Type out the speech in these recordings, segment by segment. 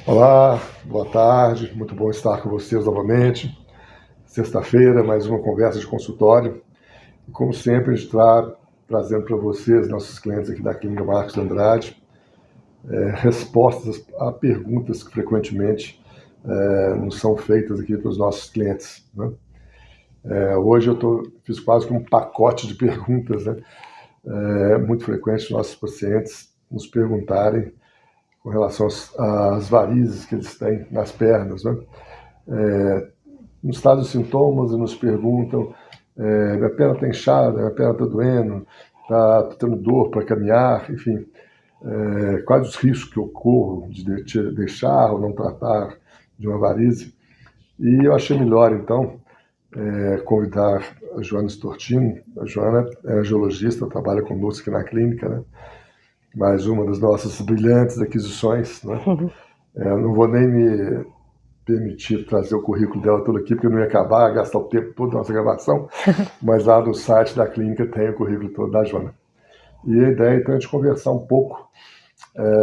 Olá, boa tarde, muito bom estar com vocês novamente. Sexta-feira, mais uma conversa de consultório. E como sempre, a gente está trazendo para vocês, nossos clientes aqui da Clínica Marcos Andrade, respostas a perguntas que frequentemente nos são feitas aqui para os nossos clientes, né? Hoje fiz quase que um pacote de perguntas, né? Muito frequente os nossos pacientes nos perguntarem com relação às varizes que eles têm nas pernas, né? Nos trazem os sintomas e nos perguntam: minha perna está inchada, minha perna está doendo, está tendo dor para caminhar, enfim, quais os riscos que eu corro de deixar ou não tratar de uma varize. E eu achei melhor, então, convidar a Joana Stortino. A Joana é geologista, trabalha conosco aqui na clínica, né? Mais uma das nossas brilhantes aquisições, né? Não vou nem me permitir trazer o currículo dela todo aqui, porque eu não ia acabar, gastar o tempo todo da nossa gravação, mas lá no site da clínica tem o currículo todo da Joana. E a ideia, então, é de conversar um pouco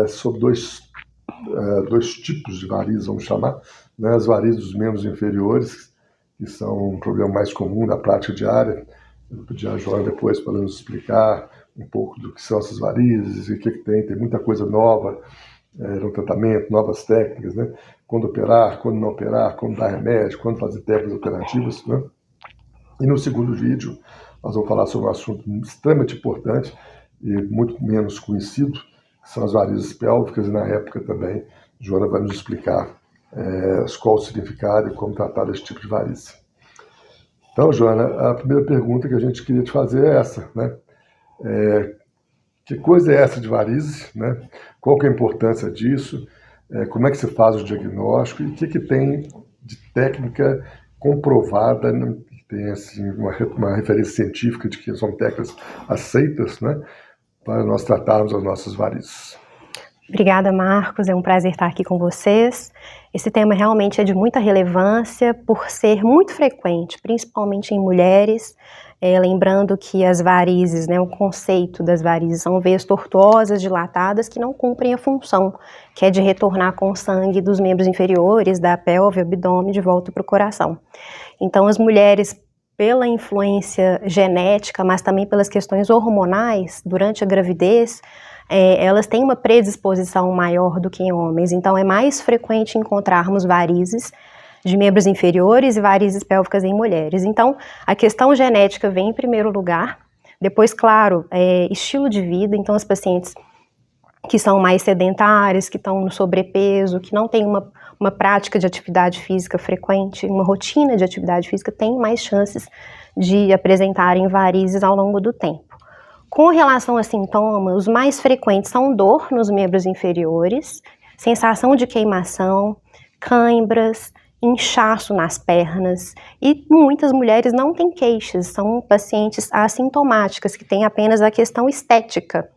sobre dois tipos de varizes, vamos chamar, né? As varizes dos membros inferiores, que são um problema mais comum da prática diária. Eu vou pedir a Joana depois para nos explicar um pouco do que são essas varizes e o que tem muita coisa nova no tratamento, novas técnicas, né? Quando operar, quando não operar, quando dar remédio, quando fazer técnicas alternativas, né? E no segundo vídeo, nós vamos falar sobre um assunto extremamente importante e muito menos conhecido, que são as varizes pélvicas, e na época também, Joana vai nos explicar qual o significado e como tratar desse tipo de varize. Então, Joana, a primeira pergunta que a gente queria te fazer é essa, né? Que coisa é essa de varize, né? Qual que é a importância disso? Como é que se faz o diagnóstico? E o que tem de técnica comprovada, né? Que tem assim, uma referência científica de que são técnicas aceitas, né? Para nós tratarmos as nossas varizes. Obrigada, Marcos. É um prazer estar aqui com vocês. Esse tema realmente é de muita relevância por ser muito frequente, principalmente em mulheres. Lembrando que as varizes, né, o conceito das varizes são veias tortuosas, dilatadas, que não cumprem a função, que é de retornar com o sangue dos membros inferiores, da pelve, abdômen, de volta para o coração. Então, as mulheres, pela influência genética, mas também pelas questões hormonais, durante a gravidez, elas têm uma predisposição maior do que em homens, então é mais frequente encontrarmos varizes de membros inferiores e varizes pélvicas em mulheres. Então, a questão genética vem em primeiro lugar, depois, claro, estilo de vida. Então, as pacientes que são mais sedentárias, que estão no sobrepeso, que não têm uma prática de atividade física frequente, uma rotina de atividade física, têm mais chances de apresentarem varizes ao longo do tempo. Com relação a sintomas, os mais frequentes são dor nos membros inferiores, sensação de queimação, cãibras, inchaço nas pernas, e muitas mulheres não têm queixas, são pacientes assintomáticas, que têm apenas a questão estética.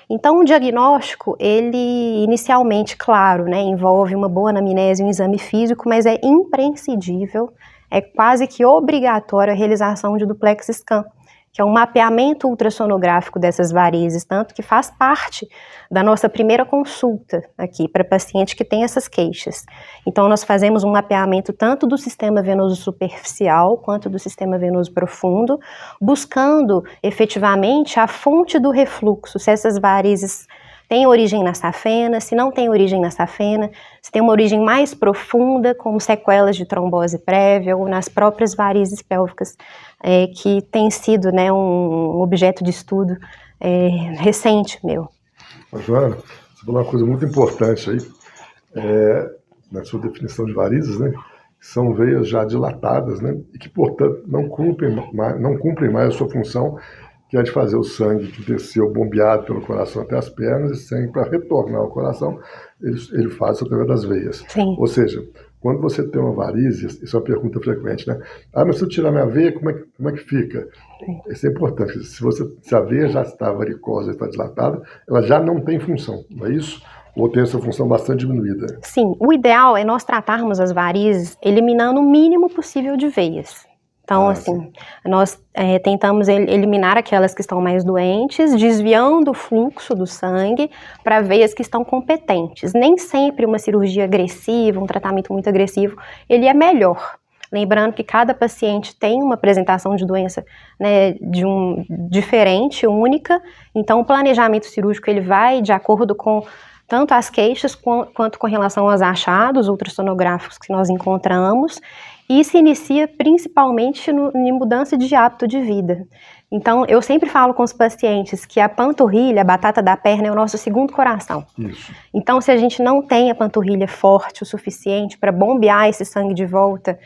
Então, o diagnóstico, ele inicialmente, claro, né, envolve uma boa anamnese, um exame físico, mas é imprescindível, é quase que obrigatório a realização de duplex scan, que é um mapeamento ultrassonográfico dessas varizes, tanto que faz parte da nossa primeira consulta aqui para paciente que tem essas queixas. Então, nós fazemos um mapeamento tanto do sistema venoso superficial quanto do sistema venoso profundo, buscando efetivamente a fonte do refluxo, se essas varizes têm origem na safena, se não tem origem na safena, se tem uma origem mais profunda, como sequelas de trombose prévia, ou nas próprias varizes pélvicas, que tem sido, né, um objeto de estudo recente meu. Joana, você falou uma coisa muito importante aí, na sua definição de varizes, né? São veias já dilatadas, né? E que, portanto, não cumprem mais a sua função, que é de fazer o sangue que desceu bombeado pelo coração até as pernas, e sangue para retornar ao coração, ele faz isso através das veias. Sim. Ou seja, quando você tem uma varize, isso é uma pergunta frequente, né? Mas se eu tirar minha veia, como é que fica? Sim. Isso é importante. Se a veia já está varicosa, está dilatada, ela já não tem função, não é isso? Ou tem essa função bastante diminuída? Sim, o ideal é nós tratarmos as varizes eliminando o mínimo possível de veias. Então, assim, nós tentamos eliminar aquelas que estão mais doentes, desviando o fluxo do sangue para veias que estão competentes. Nem sempre uma cirurgia agressiva, um tratamento muito agressivo, ele é melhor. Lembrando que cada paciente tem uma apresentação de doença, né, diferente, única, então o planejamento cirúrgico ele vai de acordo com tanto as queixas quanto com relação aos achados ultrassonográficos que nós encontramos, e se inicia principalmente em mudança de hábito de vida. Então, eu sempre falo com os pacientes que a panturrilha, a batata da perna, é o nosso segundo coração. Isso. Então, se a gente não tem a panturrilha forte o suficiente para bombear esse sangue de volta,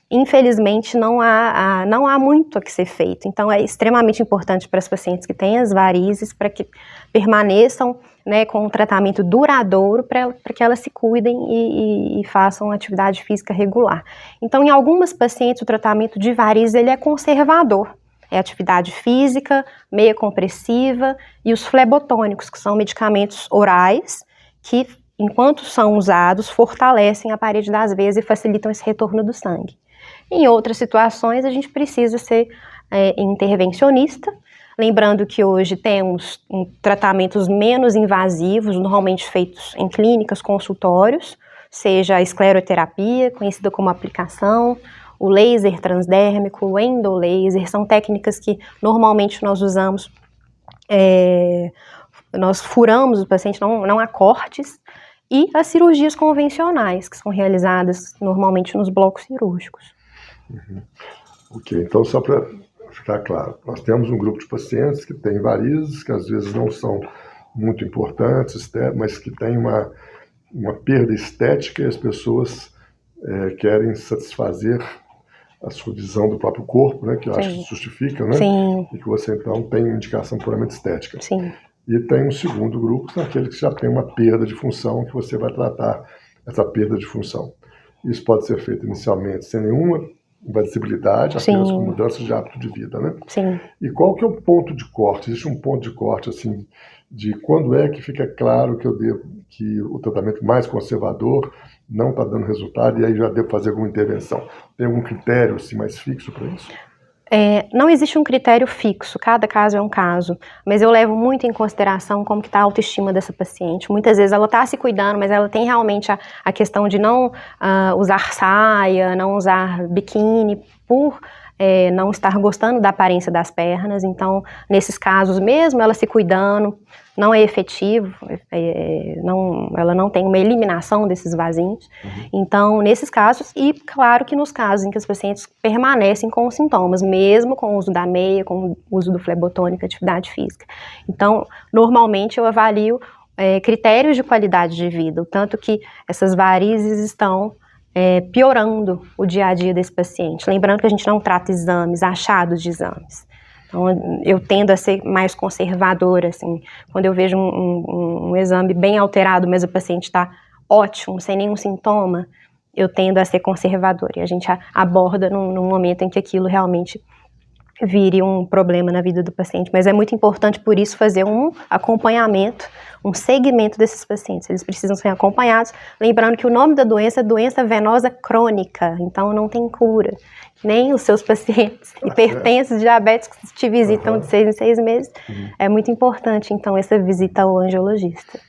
infelizmente não há muito a que ser feito. Então é extremamente importante para as pacientes que têm as varizes, para que permaneçam, né, com um tratamento duradouro, para que elas se cuidem e façam atividade física regular. Então, em algumas pacientes o tratamento de varizes ele é conservador. É atividade física, meia compressiva e os flebotônicos, que são medicamentos orais que, enquanto são usados, fortalecem a parede das veias e facilitam esse retorno do sangue. Em outras situações, a gente precisa ser intervencionista, lembrando que hoje temos tratamentos menos invasivos, normalmente feitos em clínicas, consultórios, seja a escleroterapia, conhecida como aplicação, o laser transdérmico, o endolaser, são técnicas que normalmente nós usamos, nós furamos o paciente, não há cortes, e as cirurgias convencionais, que são realizadas normalmente nos blocos cirúrgicos. Uhum. Ok, então só para ficar claro, nós temos um grupo de pacientes que têm varizes, que às vezes não são muito importantes, mas que têm uma perda estética e as pessoas querem satisfazer a sua visão do próprio corpo, né, que eu acho que justifica, né? Sim. E que você então tem uma indicação puramente estética. Sim. E tem um segundo grupo, que são aqueles que já têm uma perda de função, que você vai tratar essa perda de função. Isso pode ser feito inicialmente sem nenhuma invasibilidade, apenas com mudança de hábito de vida, né? Sim. E qual que é o ponto de corte? Existe um ponto de corte, assim, de quando é que fica claro que o tratamento mais conservador não está dando resultado e aí já devo fazer alguma intervenção? Tem algum critério, assim, mais fixo para isso? Não existe um critério fixo, cada caso é um caso, mas eu levo muito em consideração como que está a autoestima dessa paciente. Muitas vezes ela está se cuidando, mas ela tem realmente a questão de não usar saia, não usar biquíni, por não estar gostando da aparência das pernas. Então, nesses casos mesmo, ela se cuidando, não é efetivo, ela não tem uma eliminação desses vasinhos. Então, nesses casos, e claro que nos casos em que os pacientes permanecem com os sintomas, mesmo com o uso da meia, com o uso do flebotônico, atividade física. Então, normalmente eu avalio critérios de qualidade de vida, o tanto que essas varizes estão piorando o dia a dia desse paciente. Lembrando que a gente não trata exames, achados de exames. Então, eu tendo a ser mais conservadora, assim, quando eu vejo um exame bem alterado, mas o paciente está ótimo, sem nenhum sintoma, eu tendo a ser conservadora. E a gente aborda num momento em que aquilo realmente vire um problema na vida do paciente. Mas é muito importante, por isso, fazer um acompanhamento, um segmento desses pacientes. Eles precisam ser acompanhados. Lembrando que o nome da doença é doença venosa crônica, então não tem cura. Nem os seus pacientes hipertensos, diabéticos que te visitam de 6 em 6 meses. É muito importante, então, essa visita ao angiologista.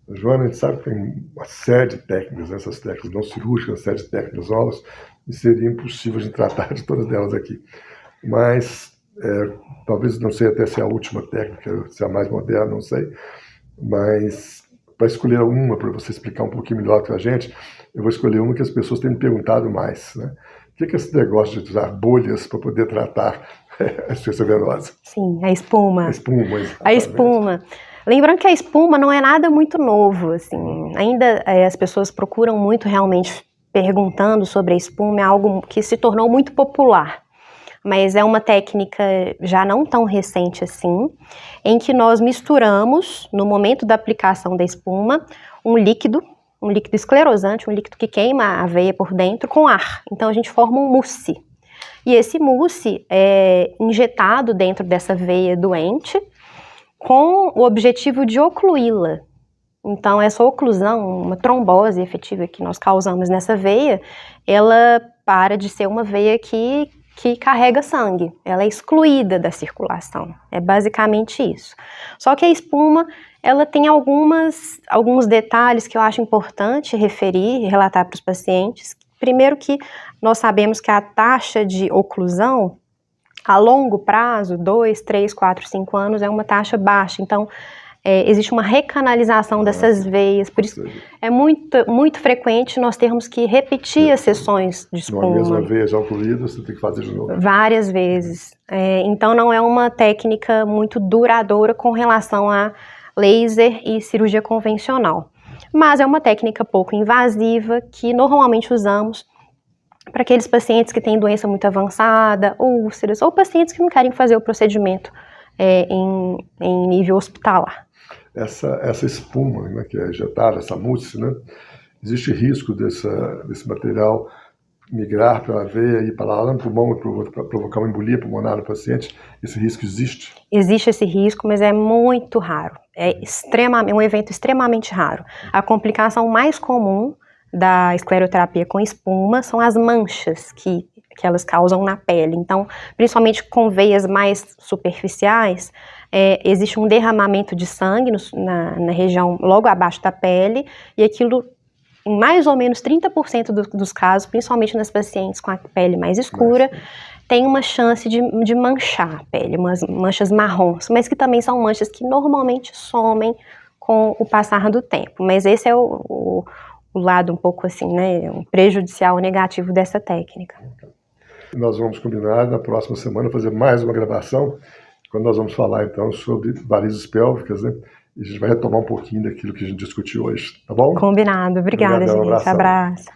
Joana, a gente sabe que tem uma série de técnicas, essas técnicas não cirúrgicas, uma série de técnicas novas, e seria impossível de tratar de todas elas aqui. Mas, talvez, não sei até se é a última técnica, se é a mais moderna, não sei, mas para escolher uma, para você explicar um pouquinho melhor para a gente, eu vou escolher uma que as pessoas têm me perguntado mais, né? O que é esse negócio de usar bolhas para poder tratar a insuficiência venosa? Sim, a espuma. A espuma, exatamente. A espuma. Lembrando que a espuma não é nada muito novo, assim, ainda as pessoas procuram muito realmente perguntando sobre a espuma, é algo que se tornou muito popular, mas é uma técnica já não tão recente assim, em que nós misturamos, no momento da aplicação da espuma, um líquido esclerosante, um líquido que queima a veia por dentro, com ar. Então a gente forma um mousse. E esse mousse é injetado dentro dessa veia doente com o objetivo de ocluí-la. Então essa oclusão, uma trombose efetiva que nós causamos nessa veia, ela para de ser uma veia que que carrega sangue, ela é excluída da circulação, é basicamente isso. Só que a espuma, ela tem alguns detalhes que eu acho importante referir e relatar para os pacientes. Primeiro que nós sabemos que a taxa de oclusão, a longo prazo, 2, 3, 4, 5 anos, é uma taxa baixa, então existe uma recanalização dessas veias, por isso é muito frequente nós termos que repetir as sessões de espuma. Numa mesma veia já ocluída, você tem que fazer de novo. Várias vezes. Então não é uma técnica muito duradoura com relação a laser e cirurgia convencional. Mas é uma técnica pouco invasiva que normalmente usamos para aqueles pacientes que têm doença muito avançada, úlceras, ou pacientes que não querem fazer o procedimento em nível hospitalar. Essa espuma, né, que é injetada, essa mousse, né, existe risco desse material migrar para a veia e para lá no pulmão e provocar uma embolia pulmonar no paciente? Esse risco existe? Existe esse risco, mas é muito raro. É um evento extremamente raro. A complicação mais comum da escleroterapia com espuma são as manchas que elas causam na pele. Então, principalmente com veias mais superficiais, existe um derramamento de sangue na região logo abaixo da pele, e aquilo, em mais ou menos 30% dos casos, principalmente nas pacientes com a pele mais escura, tem uma chance de manchar a pele, umas manchas marrons, mas que também são manchas que normalmente somem com o passar do tempo. Mas esse é o lado um pouco assim, né, um prejudicial negativo dessa técnica. Nós vamos combinar na próxima semana fazer mais uma gravação, quando nós vamos falar então sobre varizes pélvicas, né? E a gente vai retomar um pouquinho daquilo que a gente discutiu hoje, tá bom? Combinado. Obrigada, gente. Um abraço.